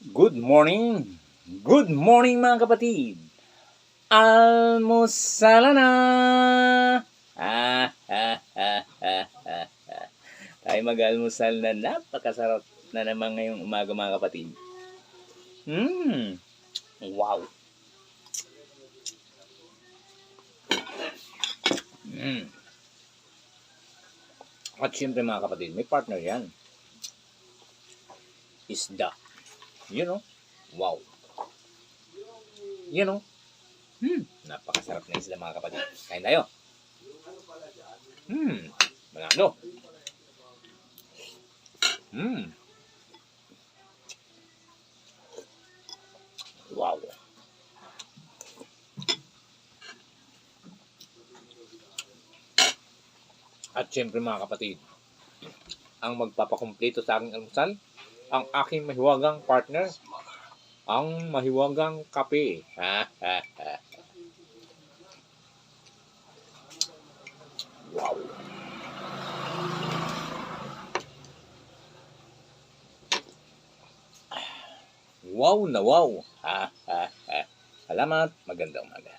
Good morning! Good morning mga kapatid! Almusala na! Tayo mag-almusal na napakasarap na naman ngayong umaga mga kapatid. Wow! At syempre mga kapatid, may partner yan. Isda. You know? Wow! You know? Napakasarap na isda mga kapatid. Kain tayo. Manalo. Wow. At syempre mga kapatid, ang magpapakumpleto sa aking almusal, ang aking mahiwagang partner, ang mahiwagang kape. Wow. Wow na wow. Salamat. Magandang umaga.